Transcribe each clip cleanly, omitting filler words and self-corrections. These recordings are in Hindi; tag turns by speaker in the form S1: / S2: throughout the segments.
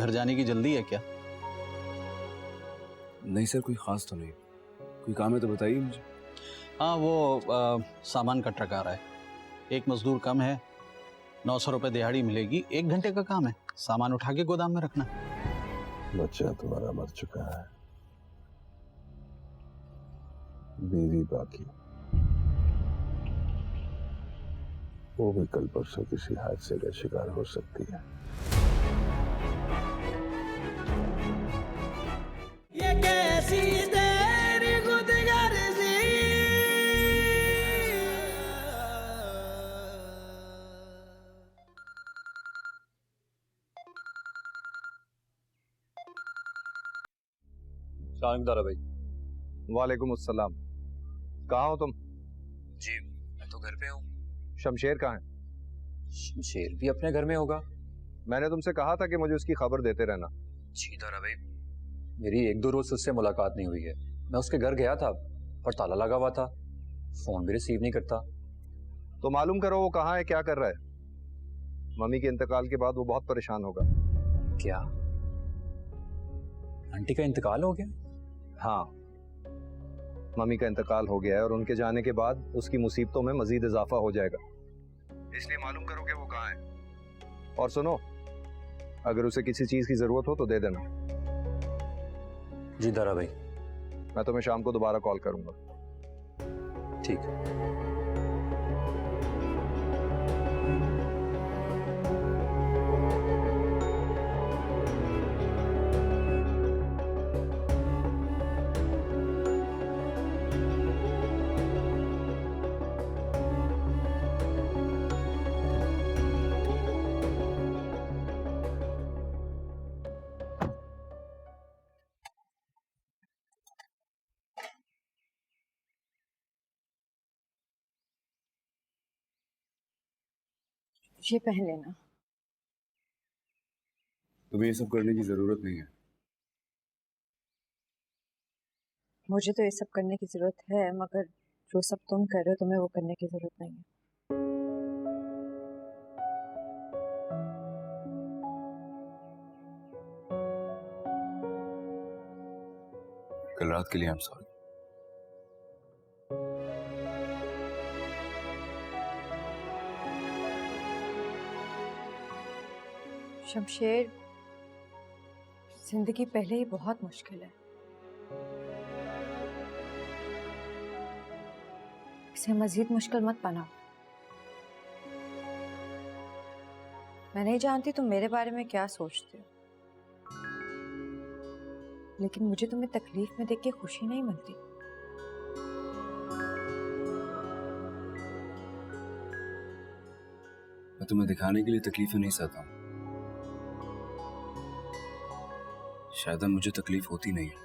S1: घर जाने की जल्दी है क्या?
S2: नहीं सर, कोई खास तो नहीं। कोई काम है तो बताइए मुझे।
S1: हाँ, वो सामान का ट्रक आ रहा है। एक मजदूर कम है, 900 रुपये दिहाड़ी मिलेगी। 1 घंटे का काम है, सामान उठा के गोदाम में रखना।
S3: बच्चा तुम्हारा मर चुका है, बीवी बाकी, वो भी कल परसों किसी हादसे का शिकार हो सकती है।
S4: ये कैसी तेरी खुदगर्जी,
S5: दारा भाई।
S6: वालेकुम अस्सलाम। कहाँ हो तुम?
S5: जी मैं तो घर पे हूँ।
S6: शमशेर कहाँ है?
S5: शमशेर भी अपने घर में होगा।
S6: मैंने तुमसे कहा था कि मुझे उसकी खबर देते रहना।
S5: जी दारा भाई, मेरी 1-2 रोज से उससे मुलाकात नहीं हुई है। मैं उसके घर गया था पर ताला लगा हुआ था, फोन भी रिसीव नहीं करता।
S6: तो मालूम करो वो कहाँ है, क्या कर रहा है। मम्मी के इंतकाल के बाद वो बहुत परेशान होगा।
S5: क्या आंटी का इंतकाल हो गया?
S6: हाँ, मम्मी का इंतकाल हो गया है और उनके जाने के बाद उसकी मुसीबतों में मजीद इजाफा हो जाएगा, इसलिए मालूम करो कि वो कहाँ है। और सुनो, अगर उसे किसी चीज की जरूरत हो तो दे देना।
S5: जी दारा भाई।
S6: मैं तुम्हें शाम को दोबारा कॉल करूंगा।
S5: ठीक है।
S7: ये पहन लेना।
S2: तुम्हें ये सब करने की जरूरत नहीं है।
S7: मुझे तो ये सब करने की जरूरत है, मगर जो सब तुम कर रहे हो तुम्हें वो करने की जरूरत नहीं है।
S2: कल रात के लिए आई एम सॉरी।
S7: शमशेर, जिंदगी पहले ही बहुत मुश्किल है, इसे मजीद मुश्किल मत बनाओ। मैं नहीं जानती तुम मेरे बारे में क्या सोचते हो, लेकिन मुझे तुम्हें तकलीफ में देख के खुशी नहीं मिलती।
S2: मैं तुम्हें दिखाने के लिए तकलीफें नहीं सहता हूं। शायद मुझे तकलीफ होती नहीं है।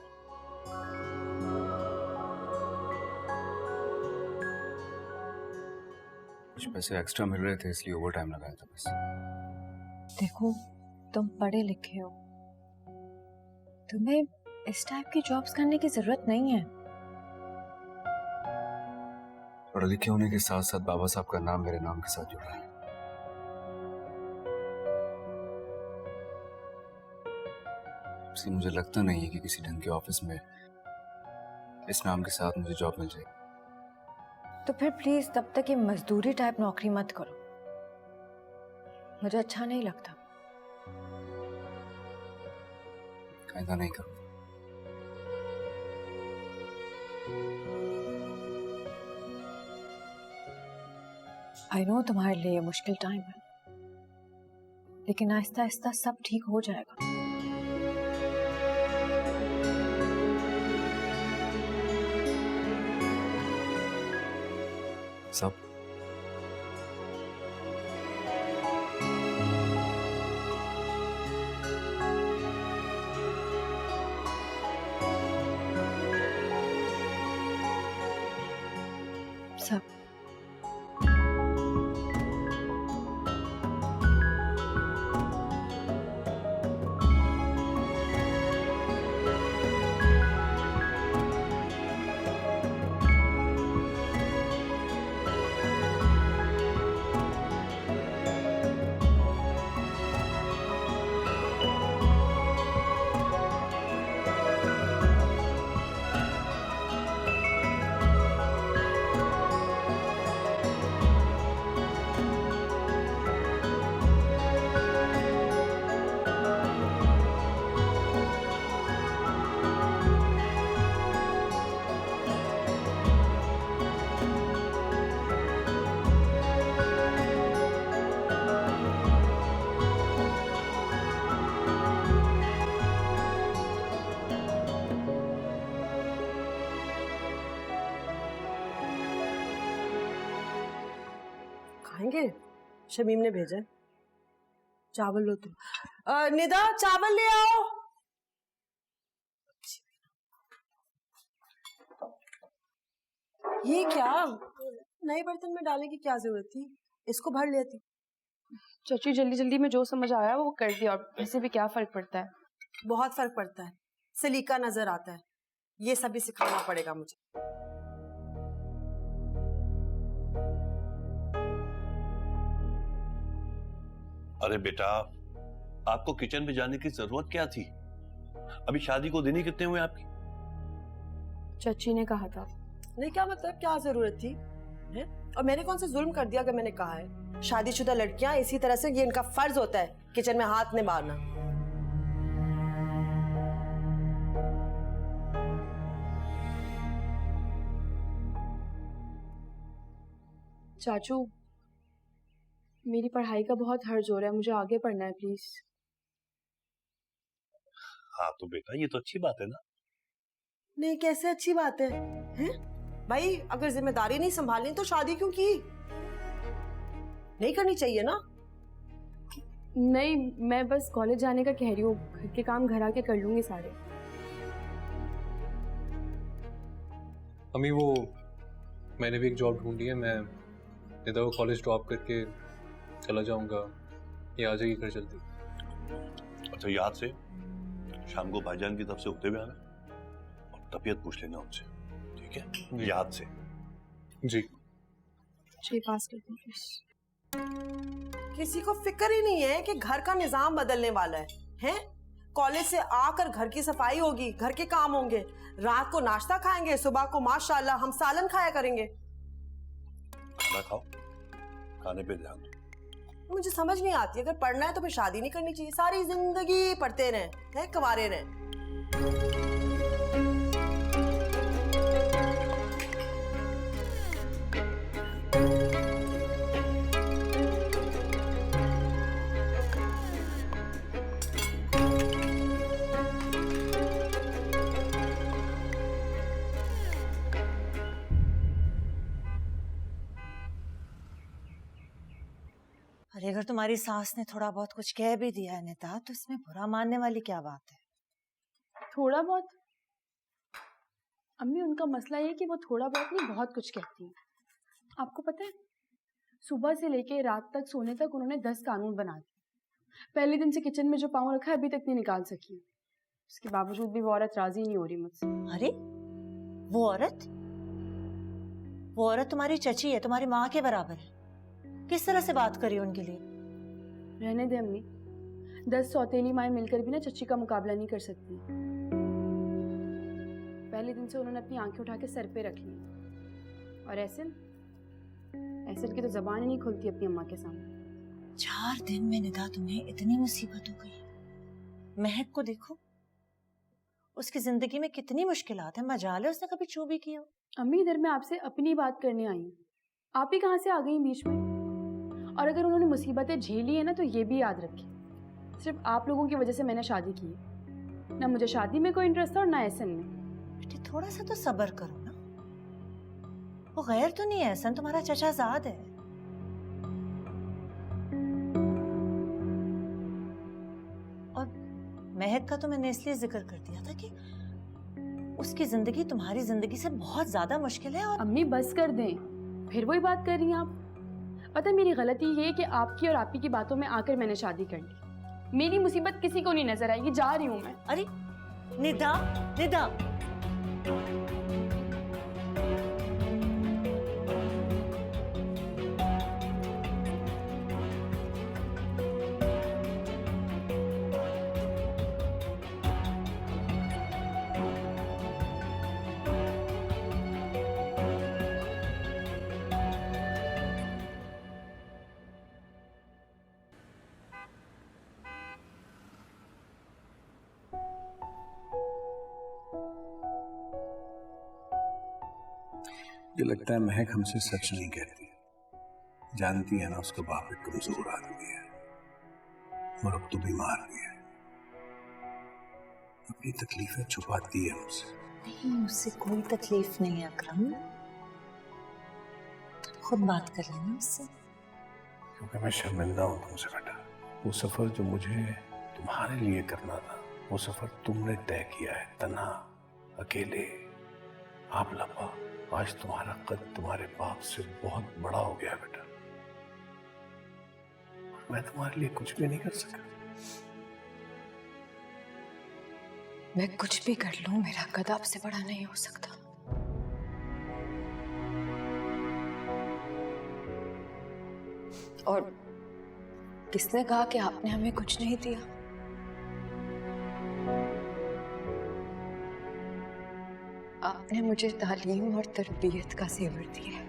S2: कुछ पैसे एक्स्ट्रा मिल रहे थे इसलिए ओवर टाइम लगाया था बस। देखो,
S7: तुम पढ़े लिखे हो, तुम्हें इस टाइप की जॉब्स करने की जरूरत नहीं है।
S2: पढ़े लिखे होने के साथ साथ बाबा साहब का नाम मेरे नाम के साथ जुड़ा है। इसलिए मुझे लगता नहीं है कि किसी ढंग के ऑफिस में इस नाम के साथ मुझे जॉब मिल जाएगी।
S7: तो फिर प्लीज तब तक ये मजदूरी टाइप नौकरी मत करो, मुझे अच्छा नहीं लगता।
S2: ऐसा नहीं करूँ।
S7: आई नो तुम्हारे लिए ये मुश्किल टाइम है, लेकिन आहिस्ता आहिस्ता सब ठीक हो जाएगा।
S2: सब
S7: सब
S8: खाएंगे? शमीम ने भेजा है। चावल लो तुम। निदा चावल ले आओ। ये क्या नए बर्तन में डालने की क्या जरूरत थी? इसको भर लेती।
S9: चाची जल्दी जल्दी में जो समझ आया वो कर दिया, और इससे भी क्या फर्क पड़ता है?
S8: बहुत फर्क पड़ता है, सलीका नजर आता है। ये सभी सिखाना पड़ेगा मुझे।
S10: अरे बेटा, आपको किचन में जाने की जरूरत क्या थी? अभी शादी को दिन ही कितने हुए आपकी?
S9: चाची ने कहा था।
S8: नहीं, क्या मतलब, क्या जरूरत थी है? और मैंने कौन सा जुल्म कर दिया अगर मैंने कहा है? शादीशुदा लड़कियां इसी तरह से, ये इनका फर्ज होता है किचन में हाथ नहीं मारना।
S9: चाचू, मेरी पढ़ाई का बहुत हर्ज हो रहा है, मुझे आगे पढ़ना है प्लीज।
S10: हाँ तो बेटा ये तो अच्छी बात है ना।
S8: नहीं, कैसे अच्छी बात है, हैं? भाई अगर जिम्मेदारी नहीं संभालनी तो शादी क्यों की? नहीं करनी चाहिए ना।
S9: नहीं, मैं बस कॉलेज जाने का कह रही हूँ, घर के काम घर आके कर लूंगी सारे।
S5: अम्मी वो मैंने भी एक जॉब ढूंढी है, मैं निदा को कॉलेज ड्रॉप करके चला जाऊंगा, ये आ जाएगी घर जल्दी।
S10: अच्छा याद से शाम को भाईजान की तरफ से उठते हुए आना और तबीयत पूछ लेना उनसे, ठीक है? याद से।
S5: जी
S9: पास करती हूँ।
S8: किसी को फिक्र ही नहीं है कि घर का निजाम बदलने वाला है, हैं? कॉलेज से आकर घर की सफाई होगी, घर के काम होंगे, रात को नाश्ता खाएंगे, सुबह को माशाल्लाह हम सालन खाया करेंगे।
S10: खाना खाओ, खाने पे ध्यान दो।
S8: मुझे समझ नहीं आती, अगर पढ़ना है तो फिर शादी नहीं करनी चाहिए, सारी जिंदगी पढ़ते रहें, हैं, कुंवारे रहें।
S11: अरे अगर तुम्हारी सास ने थोड़ा बहुत कुछ कह भी दिया है निदा, तो इसमें बुरा मानने वाली क्या बात है?
S9: थोड़ा बहुत? अम्मी उनका मसला ये है कि वो थोड़ा बहुत नहीं बहुत कुछ कहती है। आपको पता है, सुबह से लेके रात तक सोने तक उन्होंने 10 कानून बना दिए। पहले दिन से किचन में जो पाँव रखा है अभी तक नहीं निकाल सकी। उसके बावजूद भी वो औरत राजी नहीं हो रही मुझसे।
S11: अरे वो औरत तुम्हारी चची है, तुम्हारी माँ के बराबर है। किस तरह से बात करी उनके लिए?
S9: रहने दे अम्मी, 10 सौतेली माएं मिलकर भी ना चच्ची का मुकाबला नहीं कर सकती। पहले दिन से उन्होंने अपनी आंखें उठा के सर पे रख ली, और ऐसिल की तो जबान ही नहीं खुलती अपनी अम्मा के सामने।
S11: 4 दिन में निदा तुम्हें इतनी मुसीबत हो गई। महक को देखो, उसकी जिंदगी में कितनी मुश्किलात है, मजाल है उसने कभी चू भी किया।
S9: अम्मी इधर मैं आपसे अपनी बात करने आई हूँ, आप ही कहाँ से आ गई बीच में? और अगर उन्होंने मुसीबतें झेली है ना तो ये भी याद रखिए, सिर्फ आप लोगों की वजह से मैंने शादी की है। ना मुझे शादी में कोई इंटरेस्ट था और ना एहसन में।
S11: बेटी थोड़ा सा तो सब्र करो ना, वो गैर तो नहीं है, एहसन तुम्हारा चचाजाद है। और महक का तो मैंने इसलिए जिक्र कर दिया था कि उसकी जिंदगी तुम्हारी जिंदगी से बहुत ज्यादा मुश्किल है। और
S9: अम्मी बस कर दें, फिर वही बात कर रही हैं आप। पता है मेरी गलती ये है कि आपकी और आपी की बातों में आकर मैंने शादी कर ली। मेरी मुसीबत किसी को नहीं नजर आएगी, जा रही हूँ मैं।
S11: अरे निदा, निदा
S3: ये लगता है महक हमसे सच नहीं कहती, जानती है ना उसका बाप एक कमजोर आदमी है और अब तो बीमार भी है, अपनी तकलीफें छुपाती है हमसे।
S11: नहीं, मुझसे कोई तकलीफ नहीं है अकरम, खुद बात कर लेना उससे।
S3: क्योंकि मैं शर्मिंदा हूं तुमसे बेटा। वो सफर जो मुझे तुम्हारे लिए करना था, वो सफर तुमने तय किया है, तन्हा, अकेले, आप लपा। आज तुम्हारा कद तुम्हारे बाप से बहुत बड़ा हो गया है बेटा, मैं तुम्हारे लिए कुछ भी नहीं कर सका।
S7: मैं कुछ भी कर लूं, मेरा कद आपसे बड़ा नहीं हो सकता। और किसने कहा कि आपने हमें कुछ नहीं दिया? आपने मुझे तालीम और तरबियत का ज़ेवर दिया।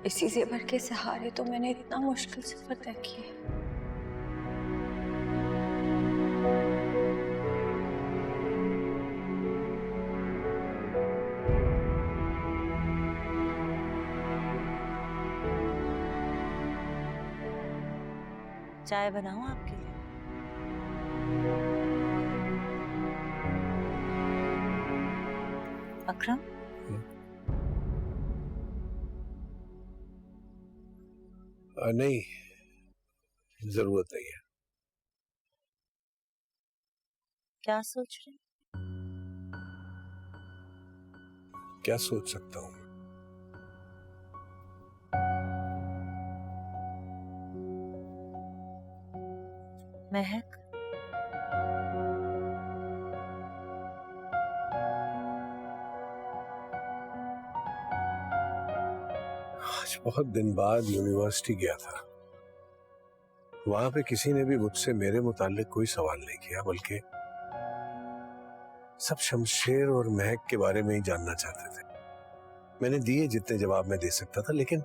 S7: इसी ज़ेवर के सहारे तो मैंने इतना मुश्किल सफर तय किया।
S11: चाय बनाऊं आपके लिए? अकरम,
S3: नहीं, जरूरत नहीं है।
S11: क्या सोच रहे?
S3: क्या सोच सकता हूं?
S11: महक,
S3: आज बहुत दिन बाद यूनिवर्सिटी गया था। वहां पे किसी ने भी मुझसे मेरे मुतालिक कोई सवाल नहीं किया, बल्कि सब शमशेर और महक के बारे में ही जानना चाहते थे। मैंने दिए जितने जवाब मैं दे सकता था, लेकिन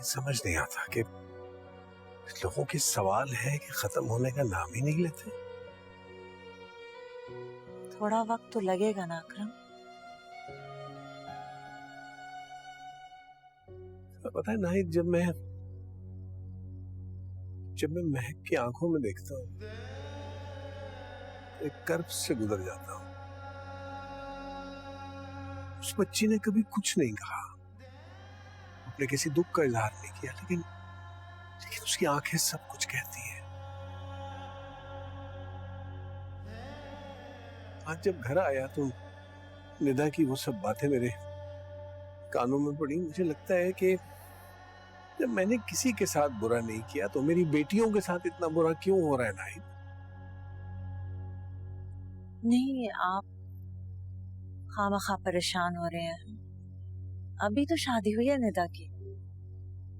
S3: समझ नहीं आता कि लोगों के सवाल है कि खत्म होने का नाम ही नहीं लेते।
S11: थोड़ा वक्त तो लगेगा ना अकरम।
S3: पता है नाहिद, जब मैं महक की आंखों में देखता हूं, एक कर्ब से गुजर जाता हूं। उस बच्ची ने कभी कुछ नहीं कहा, अपने किसी दुख का इजहार नहीं किया, लेकिन उसकी आंखें सब कुछ कहती हैं। आज जब घर आया तो निदा की वो सब बातें मेरे कानों में पड़ी। मुझे लगता है कि जब मैंने किसी के साथ बुरा नहीं किया तो मेरी बेटियों के साथ इतना बुरा क्यों हो रहा है नाहिद?
S11: नहीं, आप खामखा परेशान हो रहे हैं। अभी तो शादी हुई है निदा की,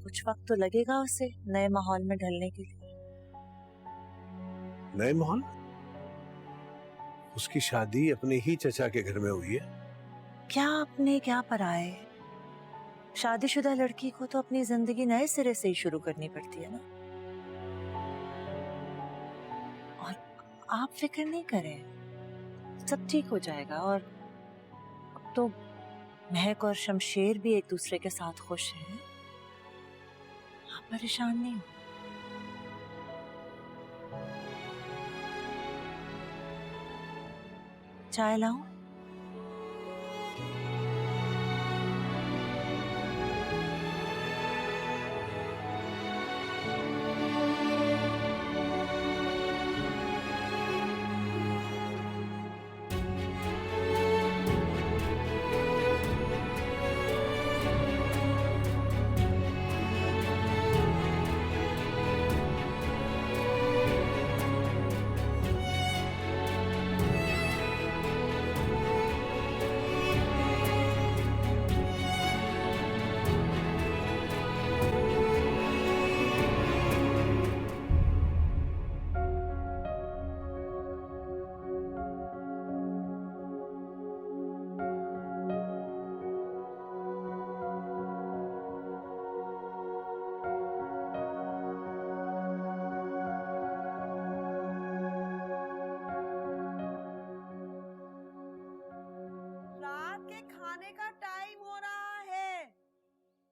S11: कुछ वक्त तो लगेगा उसे नए माहौल में ढलने के लिए।
S3: नए माहौल? उसकी शादी अपने ही चचा के घर में हुई है।
S11: क्या अपने क्या पराए? शादीशुदा लड़की को तो अपनी जिंदगी नए सिरे से ही शुरू करनी पड़ती है ना। और आप फिक्र नहीं करें, सब ठीक हो जाएगा। और अब तो महक और शमशेर भी एक दूसरे के साथ खुश हैं, आप परेशान नहीं हो। चाय लाऊं?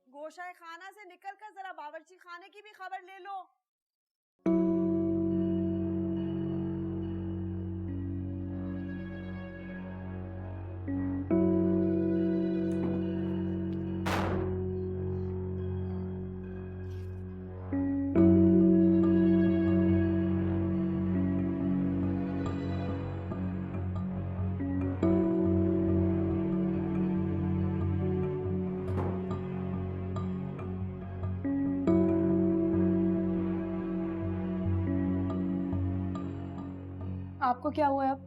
S8: गोशाए खाना से निकलकर जरा बावर्ची खाने की भी खबर ले लो।
S9: आपको क्या हुआ है अब?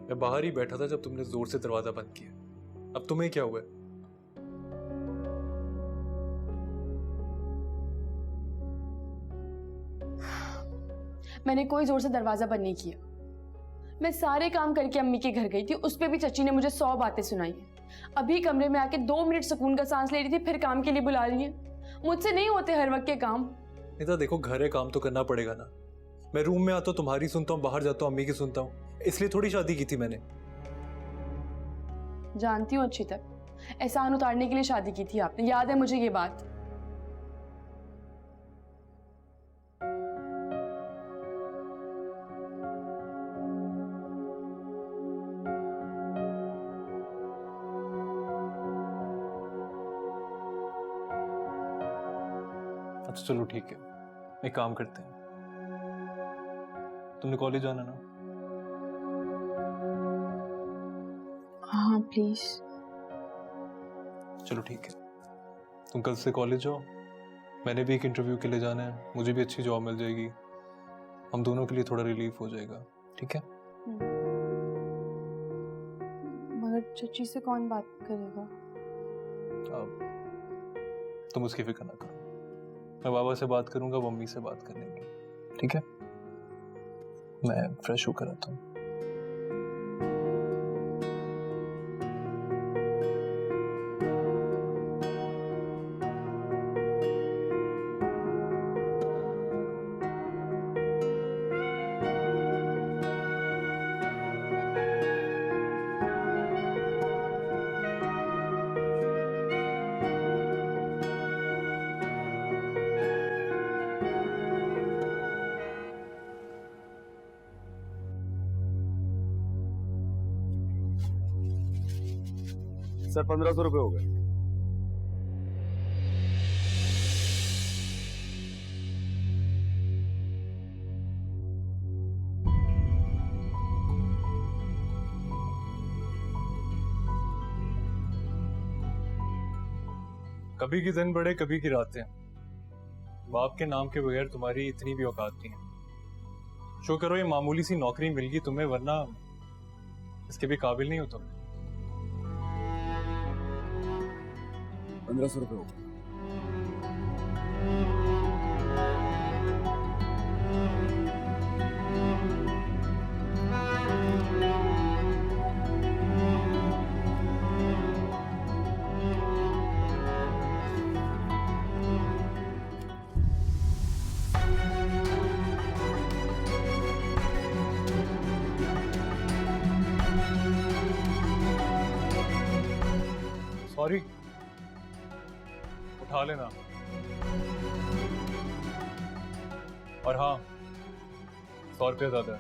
S5: मैं बाहर ही बैठा था जब तुमने जोर से दरवाजा बंद किया। अब तुम्हें क्या हुआ है?
S9: मैंने कोई जोर से दरवाजा बंद नहीं किया। मैं सारे काम करके अम्मी के घर गई थी, उस पे भी चची ने मुझे 100 बातें सुनाई हैं। अभी कमरे में आके 2 मिनट सुकून का सांस ले रही थी, फिर काम के लिए बुला रही है। मुझसे नहीं होते हर वक्त के काम।
S5: निदा देखो, घर है, काम तो करना पड़ेगा ना। मैं रूम में आता हूँ तुम्हारी सुनता हूँ, बाहर जाता हूँ अम्मी की सुनता हूँ, इसलिए थोड़ी शादी की थी मैंने।
S9: जानती हूँ अच्छी तरह, एहसान उतारने के लिए शादी की थी आपने, याद है मुझे ये बात।
S5: अच्छा चलो ठीक है, एक काम करते हैं, तुमने कॉलेज जाना ना?
S9: हाँ प्लीज।
S5: चलो ठीक है, तुम कल से कॉलेज जाओ। मैंने भी एक इंटरव्यू के लिए जाना है, मुझे भी अच्छी जॉब मिल जाएगी, हम दोनों के लिए थोड़ा रिलीफ हो जाएगा। ठीक है?
S9: मगर चची से कौन बात करेगा?
S5: अब तुम उसकी फिक्र ना करो, मैं बाबा से बात करूंगा, वो मम्मी से बात कर लेंगे। ठीक है? मैं फ्रेश होकर आता हूँ।
S6: सर 1500 रुपये हो गए।
S5: कभी की दिन बढ़े, कभी की रातें। बाप के नाम के बगैर तुम्हारी इतनी भी औकात नहीं है। शुक्र करो ये मामूली सी नौकरी मिल गई तुम्हें, वरना इसके भी काबिल नहीं हो तुम।
S2: 1500 रुपये हो गए।
S5: सॉरी, उठा लेना। और हाँ, 100 रुपया ज्यादा है,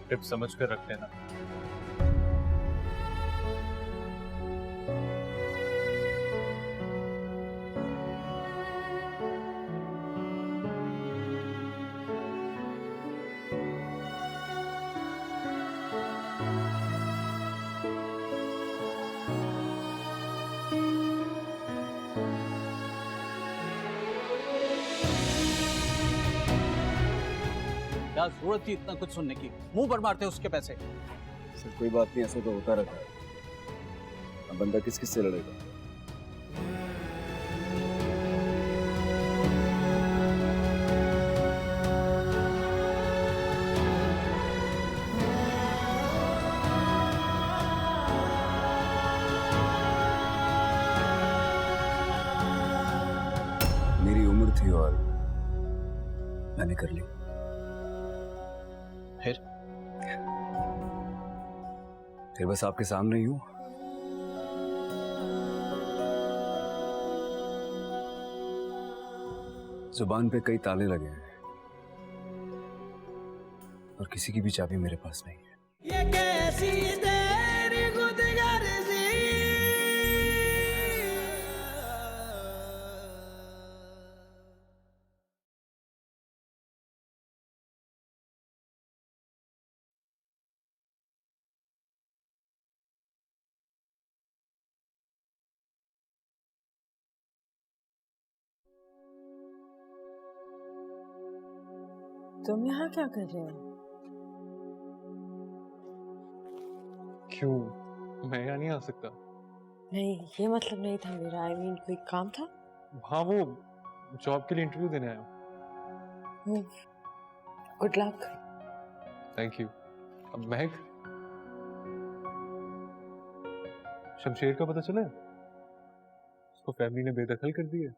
S5: टिप समझ कर रख लेना।
S1: क्या जरूरत थी इतना कुछ सुनने की? मुंह पर मारते उसके पैसे।
S2: सर कोई बात नहीं, ऐसा तो होता रहता है। अब बंदा किस किस से लड़ेगा? मेरी उम्र थी और मैंने कर ली। फिर बस आपके सामने ही हूं। जुबान पे कई ताले लगे हैं और किसी की भी चाबी मेरे पास नहीं है।
S4: ये कैसी तेरी खुदगर्जी,
S11: तुम यहाँ क्या कर रहे हो?
S5: क्यों, मैं यहाँ नहीं आ सकता?
S7: नहीं, ये मतलब नहीं था मेरा। आई मीन कोई काम था?
S5: हाँ, वो जॉब के लिए इंटरव्यू देने आया हूँ।
S7: Good luck.
S5: Thank you. अब महक, शमशेर का पता चला है? उसको फैमिली ने बेदखल कर दिया।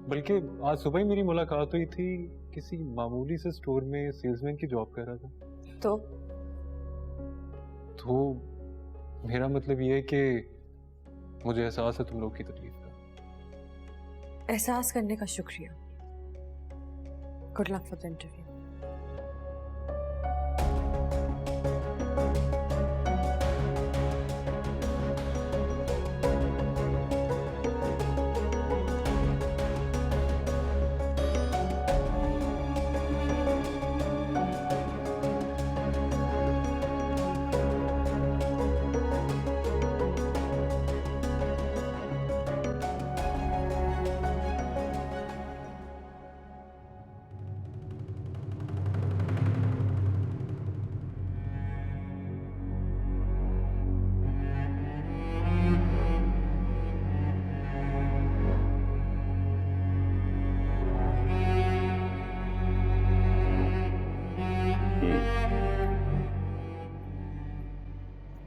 S5: बल्कि आज सुबह ही मेरी मुलाकात हुई थी, किसी मामूली से स्टोर में सेल्समैन की जॉब कर रहा था। तो मेरा मतलब ये है कि मुझे एहसास है तुम लोग की तकलीफ का।
S7: एहसास करने का शुक्रिया। Good luck for the interview.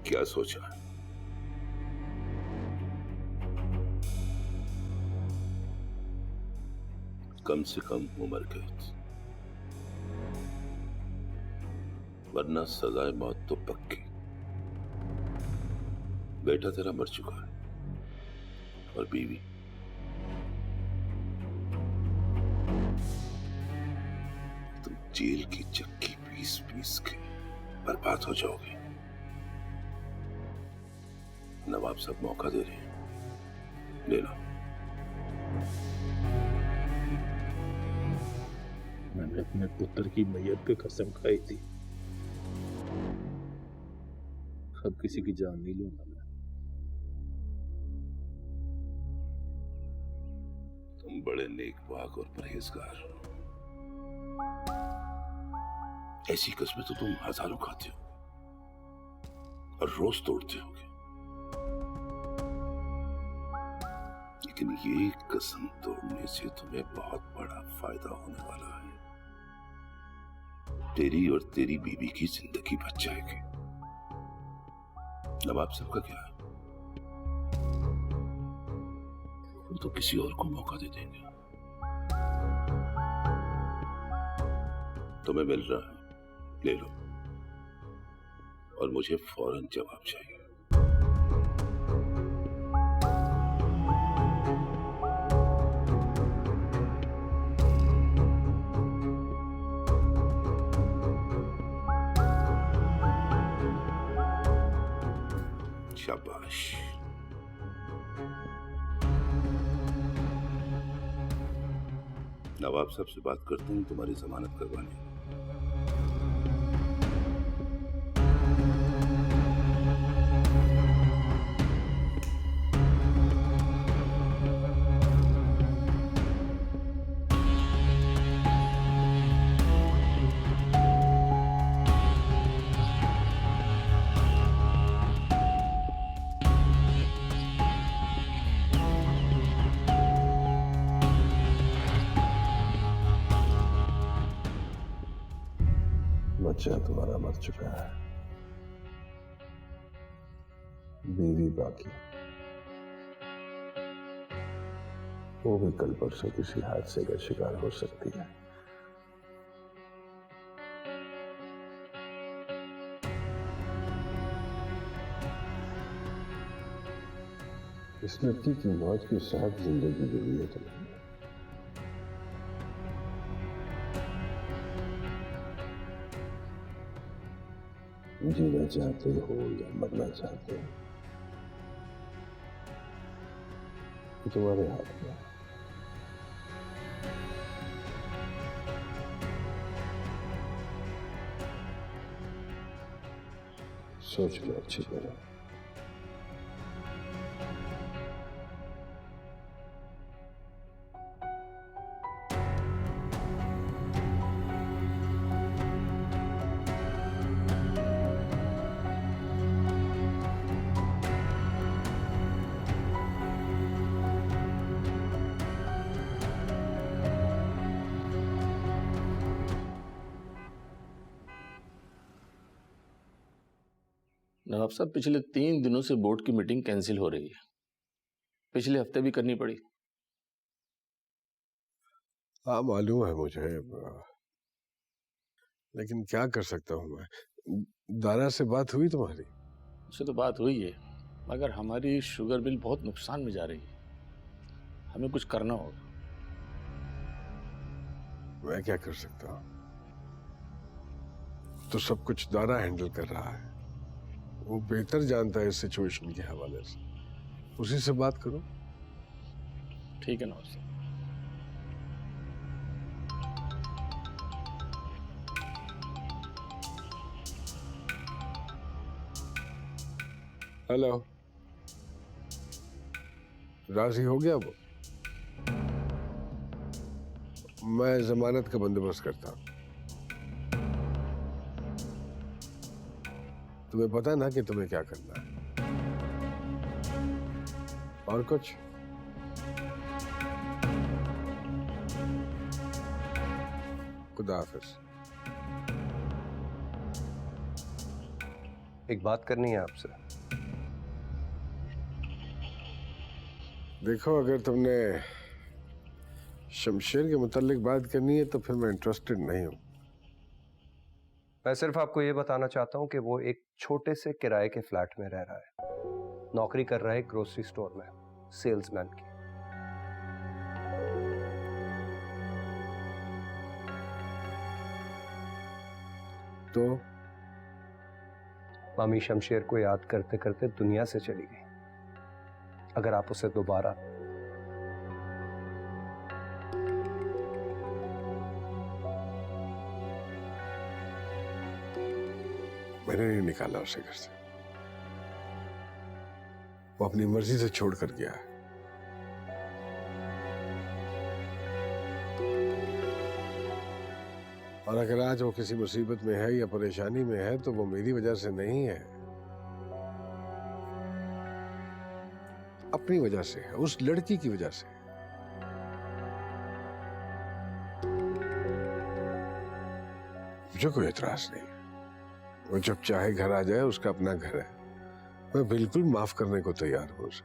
S3: क्या सोचा? कम से कम उम्र कैद, वरना सजाए मौत तो पक्की। बेटा तेरा मर चुका है और बीवी तुम जेल की चक्की पीस पीस के बर्बाद हो जाओगे। नवाब साहब मौका दे रहे हैं, ले लो।
S12: मैंने अपने पुत्र की मैयत पे कसम खाई थी, अब किसी की जान नहीं लूंगा मैं।
S3: तुम बड़े नेकबाग और परहेजगार हो। ऐसी कसमें तो तुम हजारों खाते हो और रोज तोड़ते होगे, लेकिन ये कसम तोड़ने से तुम्हें बहुत बड़ा फायदा होने वाला है। तेरी और तेरी बीवी की जिंदगी बच जाएगी। नवाब साहब का क्या है? वो तो किसी और को मौका दे देंगे। तुम्हें मिल रहा है, ले लो, और मुझे फौरन जवाब चाहिए। शाबाश। नवाब साहब से बात करते हैं तुम्हारी जमानत करवाने। बच्चा तुम्हारा मर चुका है, बीवी बाकी, वो भी कल परसों किसी हादसे का शिकार हो सकती है। इस लड़की की मौत के साथ जिंदगी जुड़ी है तुम्हें। जीना चाहते हो या मरना चाहते हो, ये तुम्हारे हाथ में है। सोच लो अच्छी तरह।
S12: नवाब साहब, पिछले 3 दिनों से बोर्ड की मीटिंग कैंसिल हो रही है। पिछले हफ्ते भी करनी पड़ी।
S3: हाँ मालूम है मुझे, लेकिन क्या कर सकता हूँ मैं। दारा से बात हुई तुम्हारी?
S12: उससे तो बात हुई है, मगर हमारी शुगर बिल बहुत नुकसान में जा रही है, हमें कुछ करना होगा।
S3: मैं क्या कर सकता हूँ? तो सब कुछ दारा हैंडल कर रहा है, वो बेहतर जानता है इस सिचुएशन के हवाले से, उसी से बात करो।
S12: ठीक है नवाब साहब।
S3: हेलो, राजी हो गया वो? मैं जमानत का बंदोबस्त करता हूं। तुम्हें पता है ना कि तुम्हें क्या करना है। और कुछ? खुदा हाफिज।
S6: एक बात करनी है आपसे।
S3: देखो, अगर तुमने शमशेर के मुतालिक बात करनी है तो फिर मैं इंटरेस्टेड नहीं हूं।
S6: मैं सिर्फ आपको ये बताना चाहता हूं कि वो एक छोटे से किराए के फ्लैट में रह रहा है, नौकरी कर रहा है ग्रोसरी स्टोर में सेल्समैन की।
S3: तो
S6: मामी शमशेर को याद करते करते दुनिया से चली गई। अगर आप उसे दोबारा
S3: मैंने नहीं निकाला उसे घर से, वो अपनी मर्जी से छोड़ कर गया है। और अगर आज वो किसी मुसीबत में है या परेशानी में है तो वो मेरी वजह से नहीं है, अपनी वजह से है, उस लड़की की वजह से। मुझे कोई एतराज नहीं, वो जब चाहे घर आ जाए, उसका अपना घर है। मैं बिल्कुल माफ करने को तैयार हूं उसे।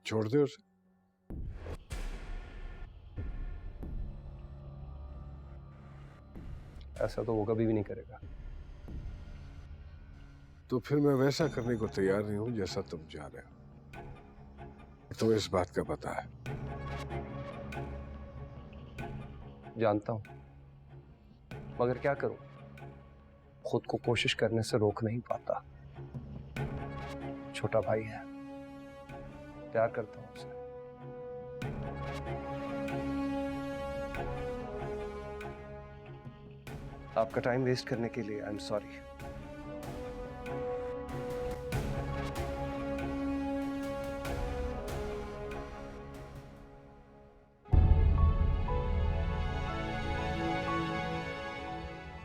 S3: छोड़ दे उसे।
S6: ऐसा तो वो कभी भी नहीं करेगा।
S3: तो फिर मैं वैसा करने को तैयार नहीं हूं जैसा तुम चाह रहे हो। तुम्हें इस बात का पता है?
S6: जानता हूं, मगर क्या करूं, खुद को कोशिश करने से रोक नहीं पाता। छोटा भाई है, प्यार करता हूं उसे। आपका टाइम वेस्ट करने के लिए आई एम सॉरी।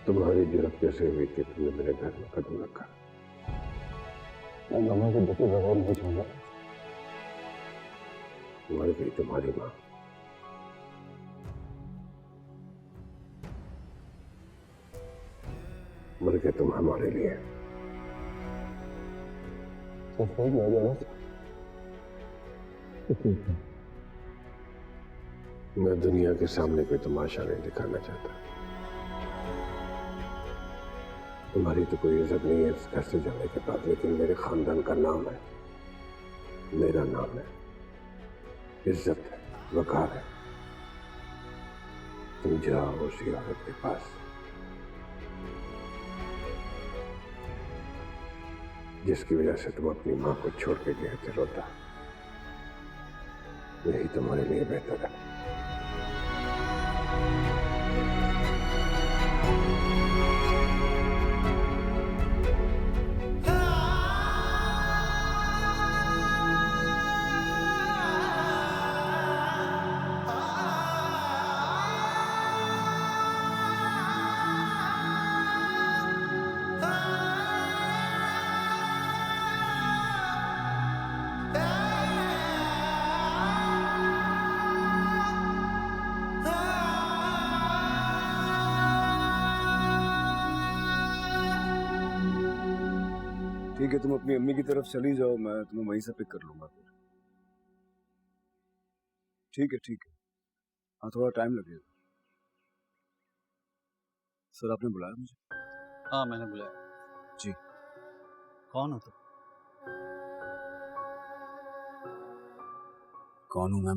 S3: तुम्हारी जरूरत कैसे हुई कि तुमने मेरे घर में कदम रखा? मैं मामा के बचे बगैर नहीं चाहूंगा। मर गई तुम्हारी माँ, मर गए तुम हमारे लिए। मैं दुनिया के सामने कोई तमाशा नहीं दिखाना चाहता। तुम्हारी तो कोई इज्जत नहीं है इस घर से जाने के बाद, लेकिन मेरे खानदान का नाम है, मेरा नाम है, इज्जत है, वकार है। तुम जाओ उसी औरत के पास जिसकी वजह से तुम अपनी माँ को छोड़ के गए थे रोता। यही तुम्हारे लिए बेहतर है।
S2: ठीक है, तुम अपनी अम्मी की तरफ चली जाओ, मैं तुम्हें वहीं से पिक कर लूंगा फिर। ठीक है। हाँ, थोड़ा टाइम लगेगा। सर, आपने बुलाया मुझे?
S1: हाँ, मैंने बुलाया।
S2: जी।
S1: कौन हो तुम?
S2: कौन हूँ मैं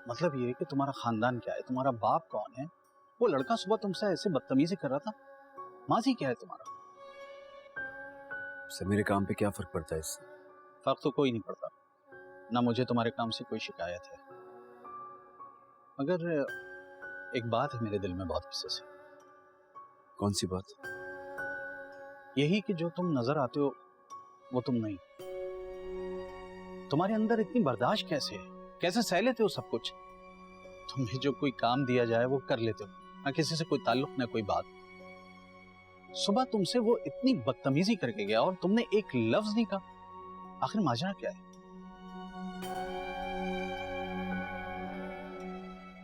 S1: मतलब ये है कि तुम्हारा खानदान क्या है, तुम्हारा बाप कौन है? वो लड़का सुबह तुमसे ऐसे बदतमीजी कर रहा था, माजी क्या है तुम्हारा?
S2: सर, मेरे काम पे क्या फर्क पड़ता है इससे?
S1: फर्क तो कोई नहीं पड़ता, ना मुझे तुम्हारे काम से कोई शिकायत है, मगर एक बात है मेरे दिल में बहुत विशेष है।
S2: कौन सी बात?
S1: यही कि जो तुम नजर आते हो वो तुम नहीं। तुम्हारे अंदर इतनी बर्दाश्त कैसे है, कैसे सह लेते हो सब कुछ? तुम्हें जो कोई काम दिया जाए वो कर लेते हो, ना किसी से कोई ताल्लुक ना कोई बात। सुबह तुमसे वो इतनी बदतमीजी करके गया और तुमने एक लफ्ज नहीं कहा। आखिर माजरा क्या है?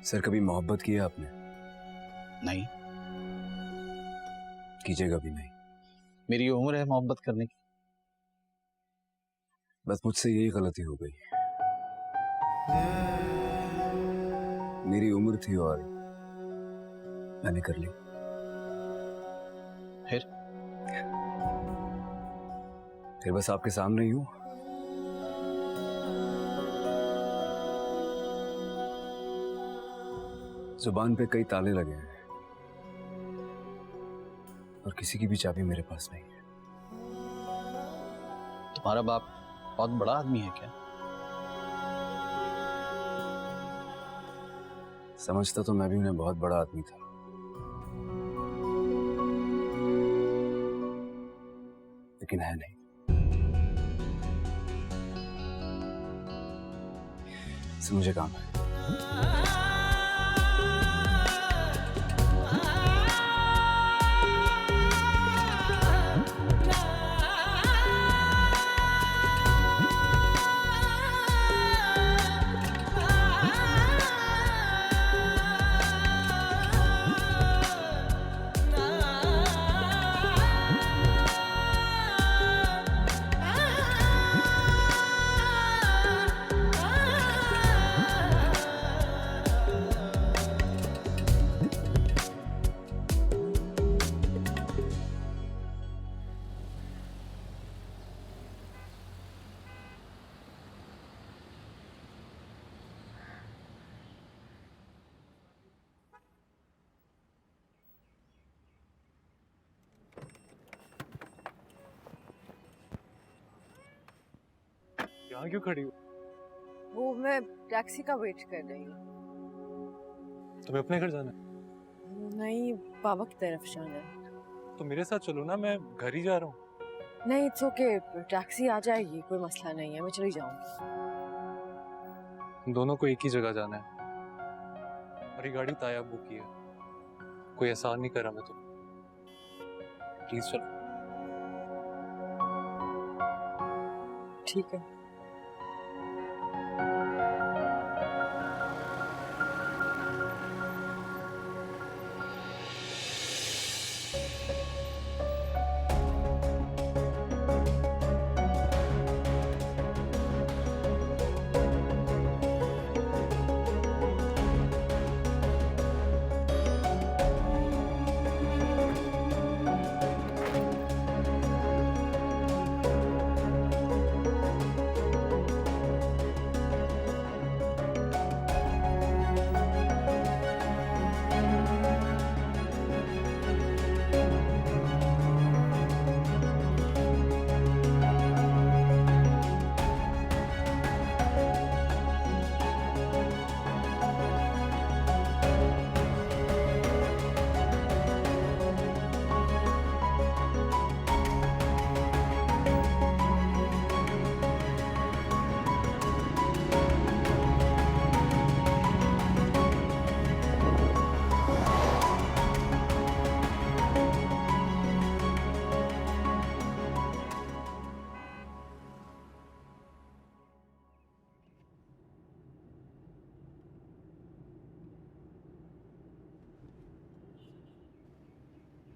S2: सर, कभी मोहब्बत की है आपने?
S1: नहीं।
S2: कीजिएगा भी नहीं।
S1: मेरी उम्र है मोहब्बत करने की।
S2: बस मुझसे यही गलती हो गई। मेरी उम्र थी और मैंने कर ली। फिर बस आपके सामने ही हूं। जुबान पे कई ताले लगे हैं और किसी की भी चाबी मेरे पास नहीं है।
S1: तुम्हारा बाप बहुत बड़ा आदमी है क्या?
S2: समझता तो मैं भी उन्हें बहुत बड़ा आदमी था, लेकिन है नहीं। इससे मुझे काम है।
S5: यहाँ क्यों खड़ी हो?
S7: वो मैं टैक्सी का वेट कर रही हूँ।
S5: तुम्हें अपने घर जाना है?
S7: नहीं, बाबा की तरफ जाना है।
S5: तो मेरे साथ चलो ना, मैं घर ही जा रहा हूँ।
S7: नहीं, इट्स ओके, टैक्सी आ जाएगी, कोई मसला नहीं है, मैं चली जाऊंगी।
S5: दोनों को एक ही जगह जाना है। मेरी गाड़ी ताया बुक की है, कोई एहसान नहीं करा मैं तो। प्लीज चलो।
S7: ठीक है।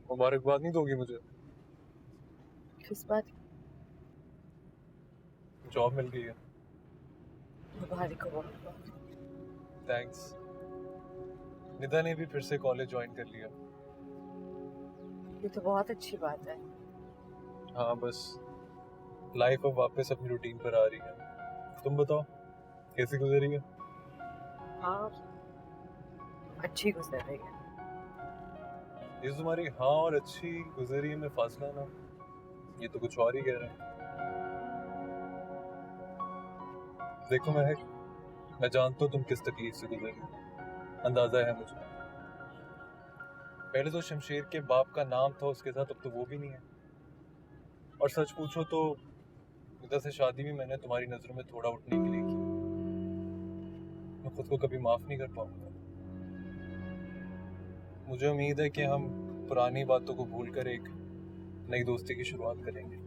S5: मुबारकबाद नहीं दोगी मुझे?
S7: किस बात?
S5: जॉब मिल गई है।
S7: मुबारक हो।
S5: थैंक्स। निदा ने भी फिर से कॉलेज ज्वाइन कर लिया।
S7: ये तो बहुत अच्छी बात है।
S5: हाँ, बस लाइफ अब वापस अपनी रूटीन पर आ रही है। तुम बताओ कैसी गुजर रही है?
S7: हाँ, अच्छी गुजर रही है।
S5: ये तुम्हारी हाँ और अच्छी गुजर रही है में फासला ना, ये तो कुछ और ही कह रहे हैं। देखो महक, मैं जानता हूँ तुम किस तकलीफ से गुजर रही हो, अंदाजा है मुझे। पहले तो शमशेर के बाप का नाम था उसके साथ, अब तो वो भी नहीं है। और सच पूछो तो निदा से शादी भी मैंने तुम्हारी नजरों में थोड़ा उठने के लिए की। मैं खुद को कभी माफ नहीं कर पाऊंगा। मुझे उम्मीद है कि हम पुरानी बातों को भूलकर एक नई दोस्ती की शुरुआत करेंगे।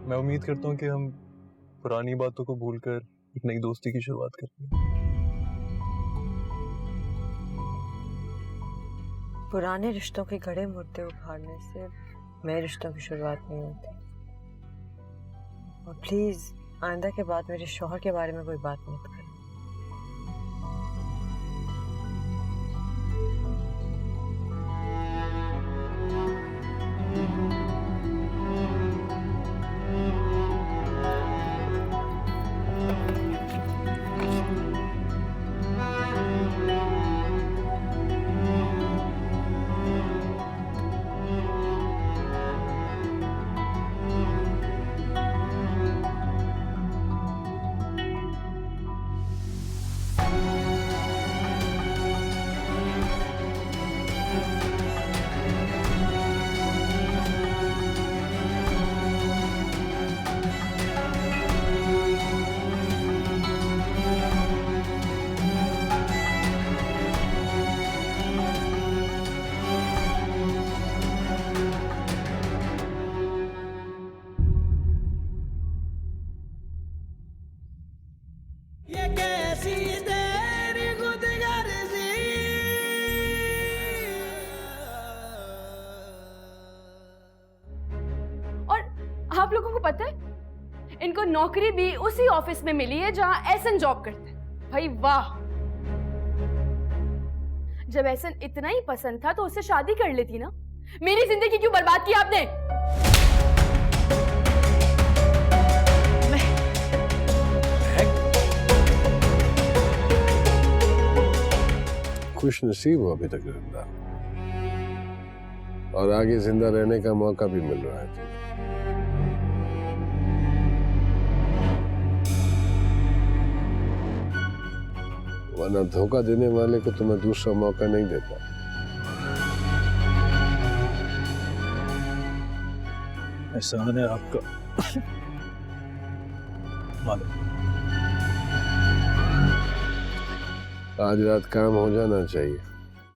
S5: मैं उम्मीद करता हूँ कि हम पुरानी बातों को भूलकर एक नई दोस्ती की शुरुआत करेंगे।
S7: पुराने रिश्तों के गड़े मुर्दे उखाड़ने से नए रिश्तों की शुरुआत नहीं होती। और प्लीज आइंदा के बाद मेरे शौहर के बारे में कोई बात मत करो।
S4: ये कैसी तेरी खुदगर्जी,
S9: और आप लोगों को पता है इनको नौकरी भी उसी ऑफिस में मिली है जहां एहसन जॉब करते हैं। भाई वाह, जब एहसन इतना ही पसंद था तो उससे शादी कर लेती ना। मेरी जिंदगी क्यों बर्बाद की आपने?
S3: खुश नसीब हो अभी तक जिंदा, और आगे जिंदा रहने का मौका भी मिल रहा है तुम्हें। वरना धोखा देने वाले को तुम्हें दूसरा मौका नहीं देता।
S1: एहसान है आपका मालिक।
S3: आज रात काम हो जाना चाहिए।